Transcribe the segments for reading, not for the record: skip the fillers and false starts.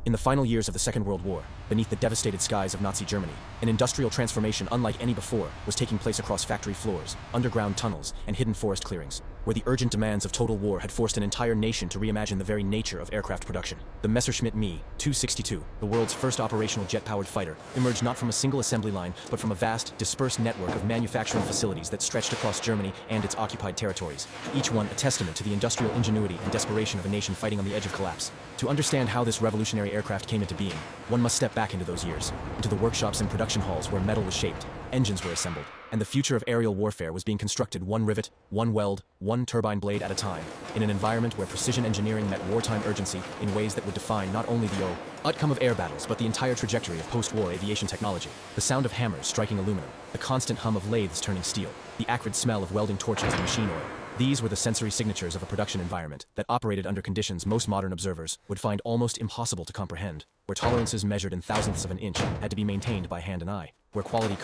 In the final years of the Second World War, beneath the devastated skies of Nazi Germany, an industrial transformation unlike any before was taking place across factory floors, underground tunnels, and hidden forest clearings, where the urgent demands of total war had forced an entire nation to reimagine the very nature of aircraft production. The Messerschmitt Me-262, the world's first operational jet-powered fighter, emerged not from a single assembly line, but from a vast, dispersed network of manufacturing facilities that stretched across Germany and its occupied territories, each one a testament to the industrial ingenuity and desperation of a nation fighting on the edge of collapse. To understand how this revolutionary aircraft came into being, one must step back into those years, into the workshops and production halls where metal was shaped, engines were assembled, and the future of aerial warfare was being constructed one rivet, one weld, one turbine blade at a time, in an environment where precision engineering met wartime urgency in ways that would define not only the outcome of air battles, but the entire trajectory of post-war aviation technology. The sound of hammers striking aluminum, the constant hum of lathes turning steel, the acrid smell of welding torches and machine oil. These were the sensory signatures of a production environment that operated under conditions most modern observers would find almost impossible to comprehend, where tolerances measured in thousandths of an inch had to be maintained by hand and eye, where quality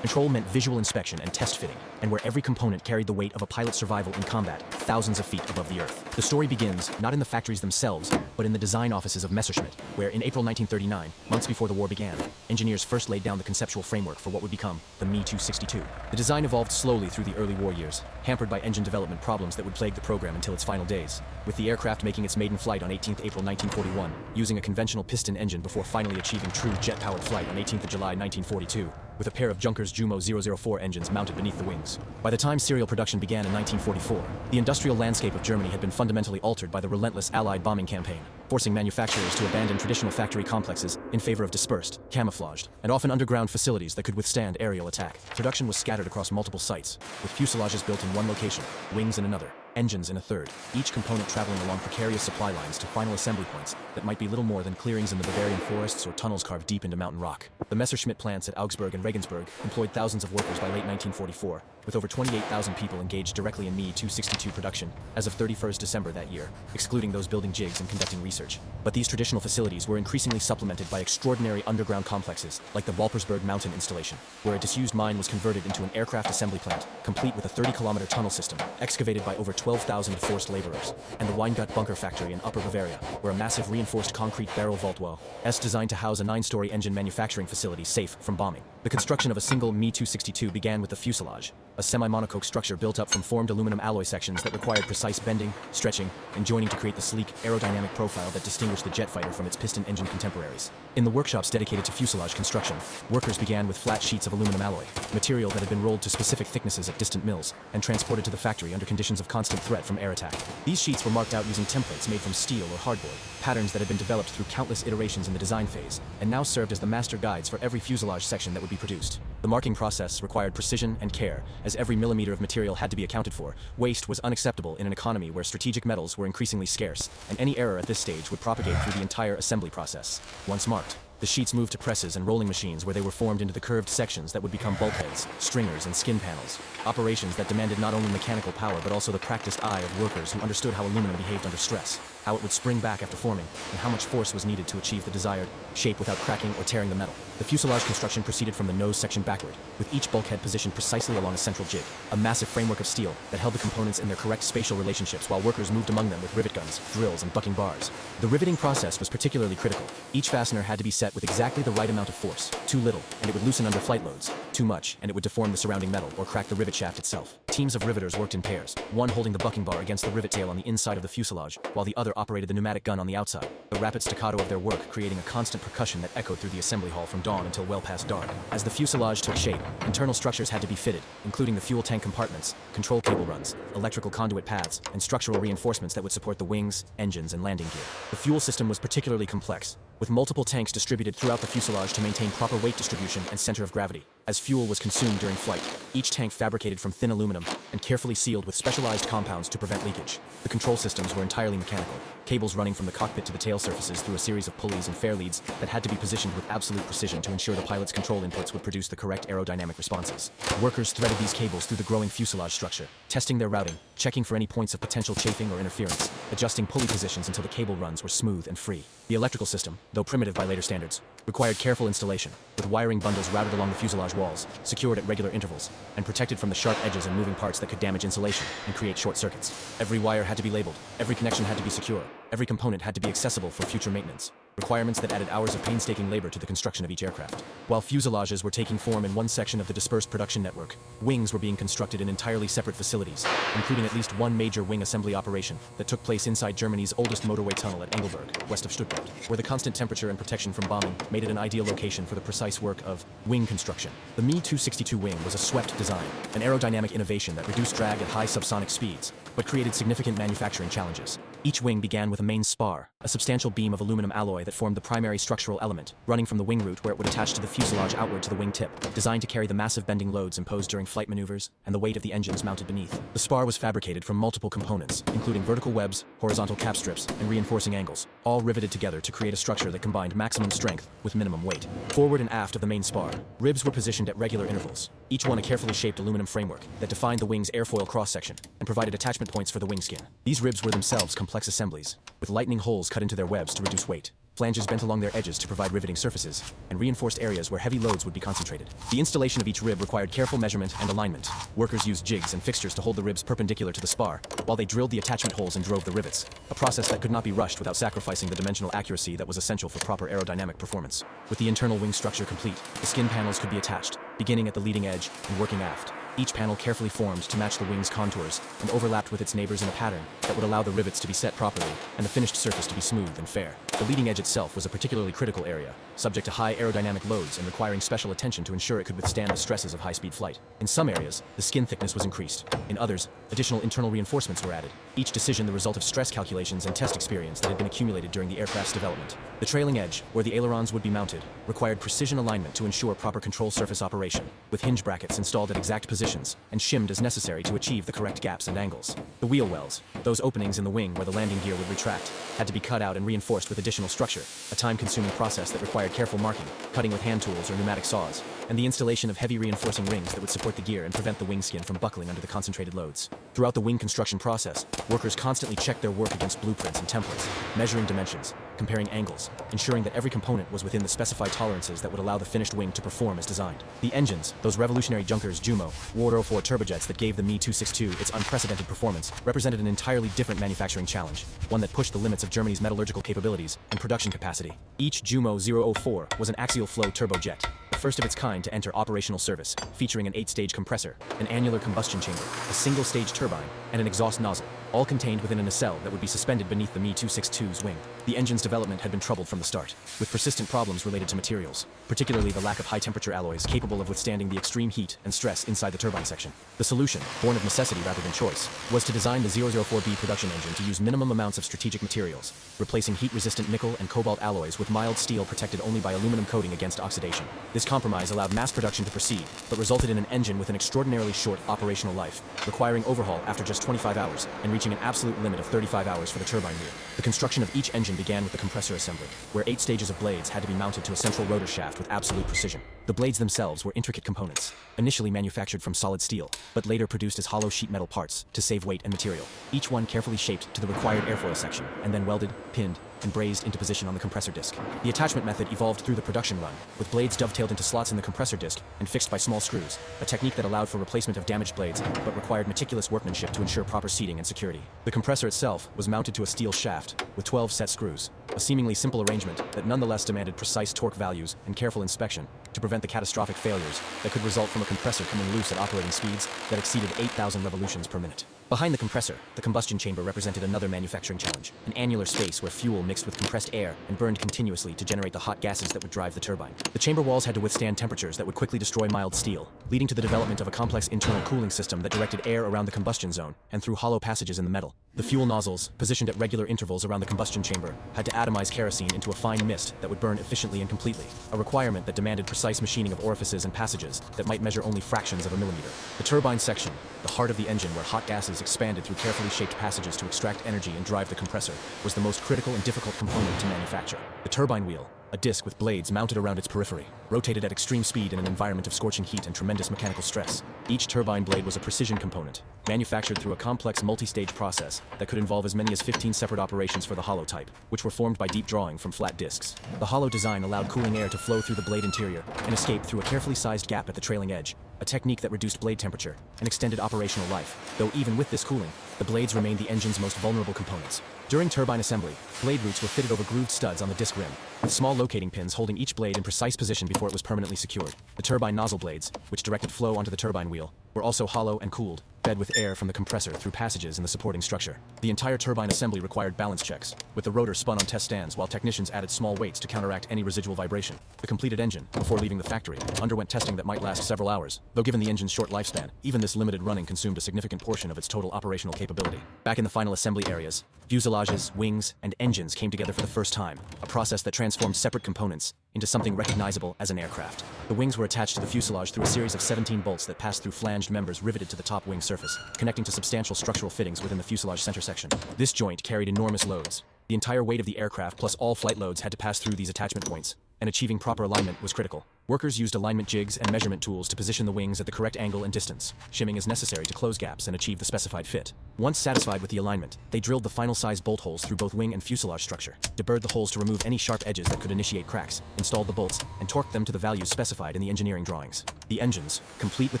control meant visual inspection and test fitting, and where every component carried the weight of a pilot's survival in combat thousands of feet above the earth. The story begins not in the factories themselves, but in the design offices of Messerschmitt, where in April 1939, months before the war began, engineers first laid down the conceptual framework for what would become the Me-262. The design evolved slowly through the early war years, hampered by engine development problems that would plague the program until its final days, with the aircraft making its maiden flight on 18 April 1941, using a conventional piston engine before finally achieving true jet-powered flight on 18 July 1942. With a pair of Junkers Jumo 004 engines mounted beneath the wings. By the time serial production began in 1944, the industrial landscape of Germany had been fundamentally altered by the relentless Allied bombing campaign, forcing manufacturers to abandon traditional factory complexes in favor of dispersed, camouflaged, and often underground facilities that could withstand aerial attack. Production was scattered across multiple sites, with fuselages built in one location, wings in another, engines in a third, each component traveling along precarious supply lines to final assembly points that might be little more than clearings in the Bavarian forests or tunnels carved deep into mountain rock. The Messerschmitt plants at Augsburg and Regensburg employed thousands of workers by late 1944, with over 28,000 people engaged directly in Me-262 production as of 31st December that year, excluding those building jigs and conducting research. But these traditional facilities were increasingly supplemented by extraordinary underground complexes, like the Walpersberg mountain installation, where a disused mine was converted into an aircraft assembly plant, complete with a 30-kilometer tunnel system, excavated by over 12,000 forced laborers, and the Weingut bunker factory in Upper Bavaria, where a massive reinforced concrete barrel vault wall is designed to house a 9-story engine manufacturing facility safe from bombing. The construction of a single Me-262 began with the fuselage, a semi-monocoque structure built up from formed aluminum alloy sections that required precise bending, stretching, and joining to create the sleek, aerodynamic profile that distinguished the jet fighter from its piston engine contemporaries. In the workshops dedicated to fuselage construction, workers began with flat sheets of aluminum alloy, material that had been rolled to specific thicknesses at distant mills, and transported to the factory under conditions of constant threat from air attack. These sheets were marked out using templates made from steel or hardboard, patterns that had been developed through countless iterations in the design phase, and now served as the master guides for every fuselage section that would be produced. The marking process required precision and care, as every millimeter of material had to be accounted for. Waste was unacceptable in an economy where strategic metals were increasingly scarce, and any error at this stage would propagate through the entire assembly process. Once marked, the sheets moved to presses and rolling machines where they were formed into the curved sections that would become bulkheads, stringers, and skin panels. Operations that demanded not only mechanical power but also the practiced eye of workers who understood how aluminum behaved under stress, how it would spring back after forming, and how much force was needed to achieve the desired shape without cracking or tearing the metal. The fuselage construction proceeded from the nose section backward, with each bulkhead positioned precisely along a central jig, a massive framework of steel that held the components in their correct spatial relationships while workers moved among them with rivet guns, drills, and bucking bars. The riveting process was particularly critical. Each fastener had to be set with exactly the right amount of force. Too little, and it would loosen under flight loads. Too much, and it would deform the surrounding metal or crack the rivet shaft itself. Teams of riveters worked in pairs, one holding the bucking bar against the rivet tail on the inside of the fuselage, while the other operated the pneumatic gun on the outside, the rapid staccato of their work creating a constant percussion that echoed through the assembly hall from dawn until well past dark. As the fuselage took shape, internal structures had to be fitted, including the fuel tank compartments, control cable runs, electrical conduit paths, and structural reinforcements that would support the wings, engines, and landing gear. The fuel system was particularly complex, with multiple tanks distributed throughout the fuselage to maintain proper weight distribution and center of gravity. As fuel was consumed during flight, each tank fabricated from thin aluminum and carefully sealed with specialized compounds to prevent leakage. The control systems were entirely mechanical, cables running from the cockpit to the tail surfaces through a series of pulleys and fair leads that had to be positioned with absolute precision to ensure the pilot's control inputs would produce the correct aerodynamic responses. Workers threaded these cables through the growing fuselage structure, testing their routing, checking for any points of potential chafing or interference, adjusting pulley positions until the cable runs were smooth and free. The electrical system, though primitive by later standards, required careful installation, with wiring bundles routed along the fuselage walls, secured at regular intervals, and protected from the sharp edges and moving parts that could damage insulation and create short circuits. Every wire had to be labeled, every connection had to be secure, every component had to be accessible for future maintenance. requirements that added hours of painstaking labor to the construction of each aircraft. While fuselages were taking form in one section of the dispersed production network, wings were being constructed in entirely separate facilities, including at least one major wing assembly operation that took place inside Germany's oldest motorway tunnel at Engelberg, west of Stuttgart, where the constant temperature and protection from bombing made it an ideal location for the precise work of wing construction. The Me-262 wing was a swept design, an aerodynamic innovation that reduced drag at high subsonic speeds, but created significant manufacturing challenges. Each wing began with a main spar, a substantial beam of aluminum alloy that formed the primary structural element, running from the wing root where it would attach to the fuselage outward to the wing tip, designed to carry the massive bending loads imposed during flight maneuvers and the weight of the engines mounted beneath. The spar was fabricated from multiple components, including vertical webs, horizontal cap strips, and reinforcing angles, all riveted together to create a structure that combined maximum strength with minimum weight. Forward and aft of the main spar, ribs were positioned at regular intervals, each one a carefully shaped aluminum framework that defined the wing's airfoil cross-section and provided attachment points for the wing skin. These ribs were themselves complex assemblies, with lightning holes cut into their webs to reduce weight, flanges bent along their edges to provide riveting surfaces, and reinforced areas where heavy loads would be concentrated. The installation of each rib required careful measurement and alignment. Workers used jigs and fixtures to hold the ribs perpendicular to the spar, while they drilled the attachment holes and drove the rivets, a process that could not be rushed without sacrificing the dimensional accuracy that was essential for proper aerodynamic performance. With the internal wing structure complete, the skin panels could be attached, beginning at the leading edge and working aft. Each panel carefully formed to match the wing's contours and overlapped with its neighbors in a pattern that would allow the rivets to be set properly and the finished surface to be smooth and fair. The leading edge itself was a particularly critical area, subject to high aerodynamic loads and requiring special attention to ensure it could withstand the stresses of high-speed flight. In some areas, the skin thickness was increased. In others, additional internal reinforcements were added, each decision the result of stress calculations and test experience that had been accumulated during the aircraft's development. The trailing edge, where the ailerons would be mounted, required precision alignment to ensure proper control surface operation, with hinge brackets installed at exact positions and shimmed as necessary to achieve the correct gaps and angles. The wheel wells, those openings in the wing where the landing gear would retract, had to be cut out and reinforced with additional structure, a time-consuming process that required careful marking, cutting with hand tools or pneumatic saws, and the installation of heavy reinforcing rings that would support the gear and prevent the wing skin from buckling under the concentrated loads. Throughout the wing construction process, workers constantly checked their work against blueprints and templates, measuring dimensions, comparing angles, ensuring that every component was within the specified tolerances that would allow the finished wing to perform as designed. The engines, those revolutionary Junkers Jumo, War 4 turbojets that gave the Me-262 its unprecedented performance, represented an entirely different manufacturing challenge, one that pushed the limits of Germany's metallurgical capabilities and production capacity. Each Jumo 004 was an axial flow turbojet, the first of its kind to enter operational service, featuring an 8-stage compressor, an annular combustion chamber, a single-stage turbine, and an exhaust nozzle, all contained within a nacelle that would be suspended beneath the Me-262's wing. The engine's development had been troubled from the start, with persistent problems related to materials, particularly the lack of high-temperature alloys capable of withstanding the extreme heat and stress inside the turbine section. The solution, born of necessity rather than choice, was to design the 004B production engine to use minimum amounts of strategic materials, replacing heat-resistant nickel and cobalt alloys with mild steel protected only by aluminum coating against oxidation. This compromise allowed mass production to proceed, but resulted in an engine with an extraordinarily short operational life, requiring overhaul after just 25 hours and reaching an absolute limit of 35 hours for the turbine wheel. The construction of each engine began with the compressor assembly, where 8 stages of blades had to be mounted to a central rotor shaft with absolute precision. The blades themselves were intricate components, initially manufactured from solid steel, but later produced as hollow sheet metal parts to save weight and material, each one carefully shaped to the required airfoil section, and then welded, pinned, and brazed into position on the compressor disc. The attachment method evolved through the production run, with blades dovetailed into slots in the compressor disc and fixed by small screws, a technique that allowed for replacement of damaged blades, but required meticulous workmanship to ensure proper seating and security. The compressor itself was mounted to a steel shaft, with 12 set screws, a seemingly simple arrangement that nonetheless demanded precise torque values and careful inspection to prevent the catastrophic failures that could result from a compressor coming loose at operating speeds that exceeded 8,000 revolutions per minute. Behind the compressor, the combustion chamber represented another manufacturing challenge, an annular space where fuel mixed with compressed air and burned continuously to generate the hot gases that would drive the turbine. The chamber walls had to withstand temperatures that would quickly destroy mild steel, leading to the development of a complex internal cooling system that directed air around the combustion zone and through hollow passages in the metal. The fuel nozzles, positioned at regular intervals around the combustion chamber, had to atomize kerosene into a fine mist that would burn efficiently and completely, a requirement that demanded precise machining of orifices and passages that might measure only fractions of a millimeter. The turbine section, the heart of the engine where hot gases expanded through carefully shaped passages to extract energy and drive the compressor, was the most critical and difficult component to manufacture. The turbine wheel, a disc with blades mounted around its periphery, rotated at extreme speed in an environment of scorching heat and tremendous mechanical stress. Each turbine blade was a precision component, manufactured through a complex multi-stage process that could involve as many as 15 separate operations for the hollow type, which were formed by deep drawing from flat discs. The hollow design allowed cooling air to flow through the blade interior and escape through a carefully sized gap at the trailing edge, a technique that reduced blade temperature and extended operational life, though even with this cooling, the blades remained the engine's most vulnerable components. During turbine assembly, blade roots were fitted over grooved studs on the disc rim, with small locating pins holding each blade in precise position before it was permanently secured. The turbine nozzle blades, which directed flow onto the turbine wheel, were also hollow and cooled, fed with air from the compressor through passages in the supporting structure. The entire turbine assembly required balance checks, with the rotor spun on test stands while technicians added small weights to counteract any residual vibration. The completed engine, before leaving the factory, underwent testing that might last several hours, though given the engine's short lifespan, even this limited running consumed a significant portion of its total operational capability. Back in the final assembly areas, fuselages, wings, and engines came together for the first time, a process that transformed separate components into something recognizable as an aircraft. The wings were attached to the fuselage through a series of 17 bolts that passed through flanged members riveted to the top wing surface, connecting to substantial structural fittings within the fuselage center section. This joint carried enormous loads. The entire weight of the aircraft plus all flight loads had to pass through these attachment points, and achieving proper alignment was critical. Workers used alignment jigs and measurement tools to position the wings at the correct angle and distance, shimming as necessary to close gaps and achieve the specified fit. Once satisfied with the alignment, they drilled the final size bolt holes through both wing and fuselage structure, deburred the holes to remove any sharp edges that could initiate cracks, installed the bolts, and torqued them to the values specified in the engineering drawings. The engines, complete with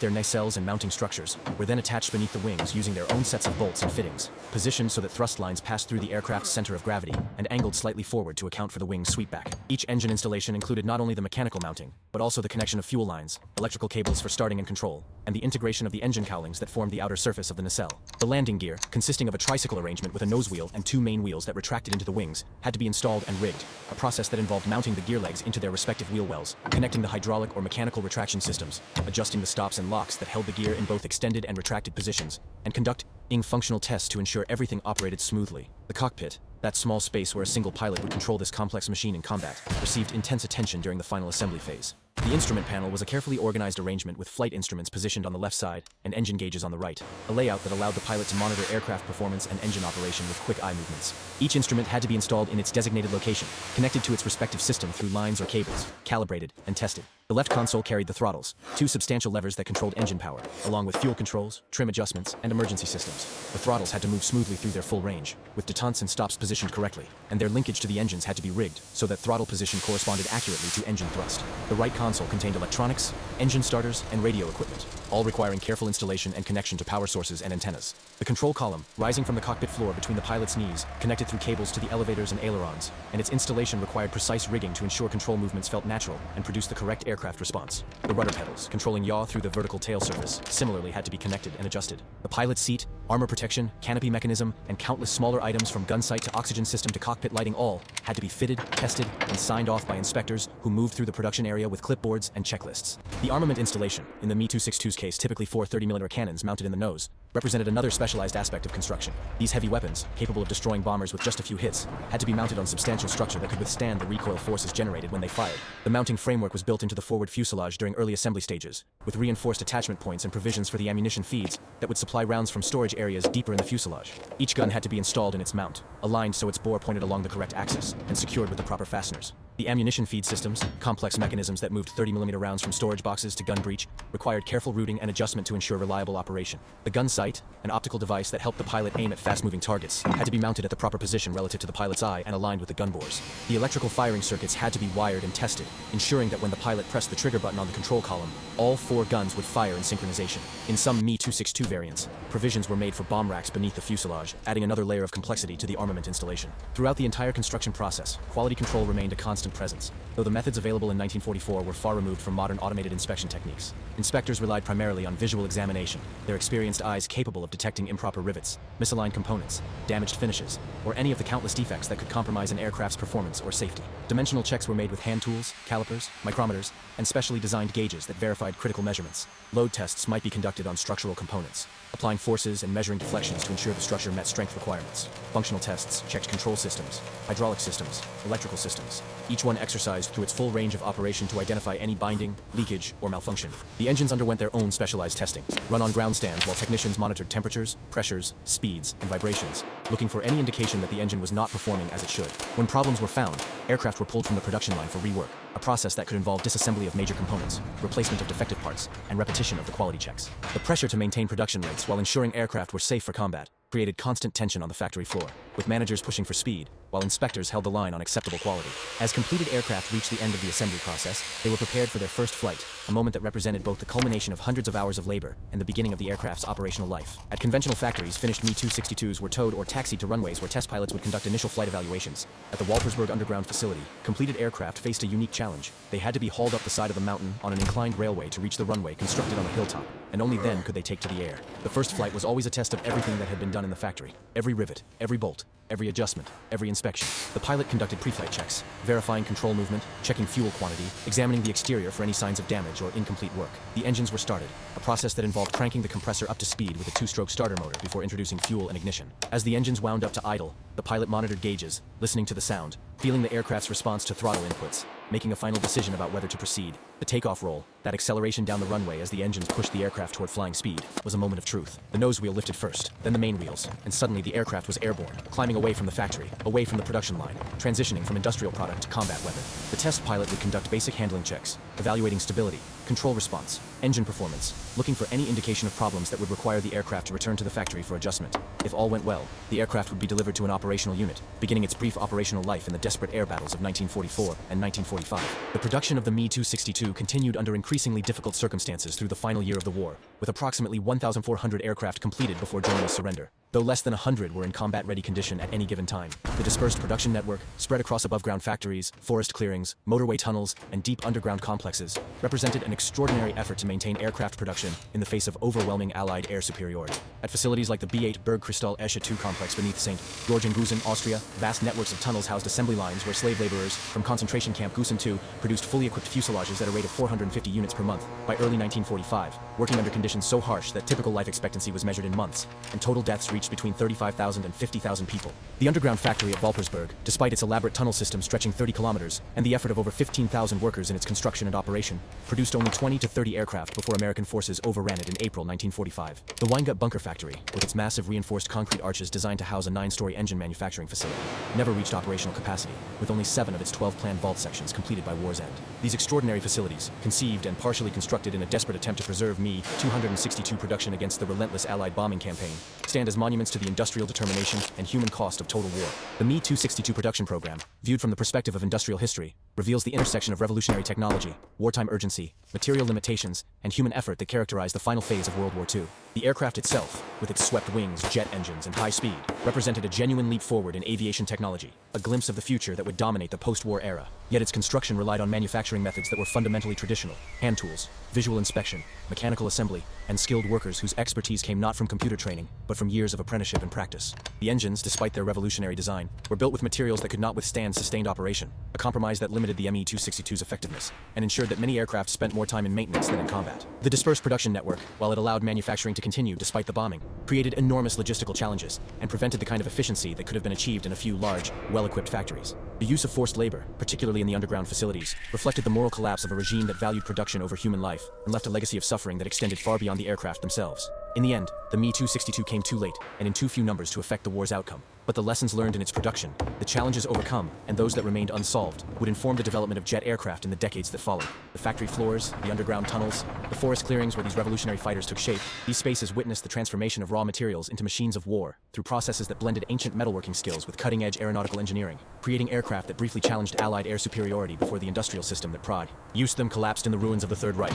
their nacelles and mounting structures, were then attached beneath the wings using their own sets of bolts and fittings, positioned so that thrust lines passed through the aircraft's center of gravity and angled slightly forward to account for the wing's sweepback. Each engine installation included not only the mechanical mounting, but also the connection of fuel lines, electrical cables for starting and control, and the integration of the engine cowlings that formed the outer surface of the nacelle. The landing gear, consisting of a tricycle arrangement with a nose wheel and two main wheels that retracted into the wings, had to be installed and rigged, a process that involved mounting the gear legs into their respective wheel wells, connecting the hydraulic or mechanical retraction systems, adjusting the stops and locks that held the gear in both extended and retracted positions, and conducting functional tests to ensure everything operated smoothly. The cockpit, that small space where a single pilot would control this complex machine in combat, received intense attention during the final assembly phase. The instrument panel was a carefully organized arrangement with flight instruments positioned on the left side and engine gauges on the right, a layout that allowed the pilot to monitor aircraft performance and engine operation with quick eye movements. Each instrument had to be installed in its designated location, connected to its respective system through lines or cables, calibrated, and tested. The left console carried the throttles, two substantial levers that controlled engine power, along with fuel controls, trim adjustments, and emergency systems. The throttles had to move smoothly through their full range, with detents and stops positioned correctly, and their linkage to the engines had to be rigged so that throttle position corresponded accurately to engine thrust. The right console contained electronics, engine starters, and radio equipment, all requiring careful installation and connection to power sources and antennas. The control column, rising from the cockpit floor between the pilot's knees, connected through cables to the elevators and ailerons, and its installation required precise rigging to ensure control movements felt natural and produced the correct aircraft response. The rudder pedals, controlling yaw through the vertical tail surface, similarly had to be connected and adjusted. The pilot's seat, armor protection, canopy mechanism, and countless smaller items from gun sight to oxygen system to cockpit lighting all had to be fitted, tested, and signed off by inspectors who moved through the production area with clipboards and checklists. The armament installation, in the Me-262's case typically 4 30mm cannons mounted in the nose, represented another specialized aspect of construction. These heavy weapons, capable of destroying bombers with just a few hits, had to be mounted on substantial structure that could withstand the recoil forces generated when they fired. The mounting framework was built into the forward fuselage during early assembly stages, with reinforced attachment points and provisions for the ammunition feeds that would supply rounds from storage areas deeper in the fuselage. Each gun had to be installed in its mount, aligned so its bore pointed along the correct axis, and secured with the proper fasteners. The ammunition feed systems, complex mechanisms that moved 30mm rounds from storage boxes to gun breech, required careful routing and adjustment to ensure reliable operation. The gun sight, an optical device that helped the pilot aim at fast-moving targets, had to be mounted at the proper position relative to the pilot's eye and aligned with the gun bores. The electrical firing circuits had to be wired and tested, ensuring that when the pilot pressed the trigger button on the control column, all 4 guns would fire in synchronization. In some Me-262 variants, provisions were made for bomb racks beneath the fuselage, adding another layer of complexity to the armament installation. Throughout the entire construction process, quality control remained a constant presence, though the methods available in 1944 were far removed from modern automated inspection techniques. Inspectors relied primarily on visual examination, their experienced eyes capable of detecting improper rivets, misaligned components, damaged finishes, or any of the countless defects that could compromise an aircraft's performance or safety. Dimensional checks were made with hand tools, calipers, micrometers, and specially designed gauges that verified critical measurements. Load tests might be conducted on structural components, applying forces and measuring deflections to ensure the structure met strength requirements. Functional tests checked control systems, hydraulic systems, electrical systems, each one exercised through its full range of operation to identify any binding, leakage, or malfunction. The engines underwent their own specialized testing, run on ground stands while technicians monitored temperatures, pressures, speeds, and vibrations, looking for any indication that the engine was not performing as it should. When problems were found, aircraft were pulled from the production line for rework, a process that could involve disassembly of major components, replacement of defective parts, and repetition of the quality checks. The pressure to maintain production rates while ensuring aircraft were safe for combat created constant tension on the factory floor, with managers pushing for speed, while inspectors held the line on acceptable quality. As completed aircraft reached the end of the assembly process, they were prepared for their first flight, a moment that represented both the culmination of hundreds of hours of labor and the beginning of the aircraft's operational life. At conventional factories, finished Me-262s were towed or taxied to runways where test pilots would conduct initial flight evaluations. At the Walpersburg underground facility, completed aircraft faced a unique challenge. They had to be hauled up the side of the mountain on an inclined railway to reach the runway constructed on a hilltop, and only then could they take to the air. The first flight was always a test of everything that had been done in the factory. Every rivet, every bolt, every adjustment, every inspection. The pilot conducted pre-flight checks, verifying control movement, checking fuel quantity, examining the exterior for any signs of damage or incomplete work. The engines were started, a process that involved cranking the compressor up to speed with a two-stroke starter motor before introducing fuel and ignition. As the engines wound up to idle, the pilot monitored gauges, listening to the sound, feeling the aircraft's response to throttle inputs, making a final decision about whether to proceed. The takeoff roll, that acceleration down the runway as the engines pushed the aircraft toward flying speed, was a moment of truth. The nose wheel lifted first, then the main wheels, and suddenly the aircraft was airborne, climbing away from the factory, away from the production line, transitioning from industrial product to combat weapon. The test pilot would conduct basic handling checks, evaluating stability, control response, engine performance, looking for any indication of problems that would require the aircraft to return to the factory for adjustment. If all went well, the aircraft would be delivered to an operational unit, beginning its brief operational life in the desperate air battles of 1944 and 1945. The production of the Me-262 continued under increasingly difficult circumstances through the final year of the war, with approximately 1,400 aircraft completed before Germany's surrender. Though less than 100 were in combat-ready condition at any given time, the dispersed production network, spread across above-ground factories, forest clearings, motorway tunnels, and deep underground complexes, represented an extraordinary effort to maintain aircraft production in the face of overwhelming Allied air superiority. At facilities like the B-8 Bergkristall Esche 2 complex beneath St. Georgengusen, Austria, vast networks of tunnels housed assembly lines where slave laborers from concentration camp Gusen II produced fully equipped fuselages at a rate of 450 units per month. By early 1945, working under conditions so harsh that typical life expectancy was measured in months, and total deaths reached between 35,000 and 50,000 people. The underground factory at Walpersburg, despite its elaborate tunnel system stretching 30 kilometers and the effort of over 15,000 workers in its construction and operation, produced only 20 to 30 aircraft before American forces overran it in April 1945. The Weingut bunker factory, with its massive reinforced concrete arches designed to house a 9-story engine manufacturing facility, never reached operational capacity, with only 7 of its 12 planned vault sections completed by war's end. These extraordinary facilities, conceived and partially constructed in a desperate attempt to preserve Me-262 production against the relentless Allied bombing campaign, stand as monuments to the industrial determination and human cost of total war. The Me-262 production program, viewed from the perspective of industrial history, reveals the intersection of revolutionary technology, wartime urgency, material limitations, and human effort that characterized the final phase of World War II. The aircraft itself, with its swept wings, jet engines, and high speed, represented a genuine leap forward in aviation technology, a glimpse of the future that would dominate the post-war era. Yet its construction relied on manufacturing methods that were fundamentally traditional: hand tools, visual inspection, mechanical assembly, and skilled workers whose expertise came not from computer training, but from years of apprenticeship and practice. The engines, despite their revolutionary design, were built with materials that could not withstand sustained operation, a compromise that limited the Me-262's effectiveness, and ensured that many aircraft spent more time in maintenance than in combat. The dispersed production network, while it allowed manufacturing to continue despite the bombing, created enormous logistical challenges, and prevented the kind of efficiency that could have been achieved in a few large, well-equipped factories. The use of forced labor, particularly in the underground facilities, reflected the moral collapse of a regime that valued production over human life, and left a legacy of suffering that extended far beyond the aircraft themselves. In the end, the Me-262 came too late, and in too few numbers to affect the war's outcome. But the lessons learned in its production, the challenges overcome, and those that remained unsolved, would inform the development of jet aircraft in the decades that followed. The factory floors, the underground tunnels, the forest clearings where these revolutionary fighters took shape, these spaces witnessed the transformation of raw materials into machines of war, through processes that blended ancient metalworking skills with cutting-edge aeronautical engineering, creating aircraft that briefly challenged Allied air superiority before the industrial system that used them collapsed in the ruins of the Third Reich.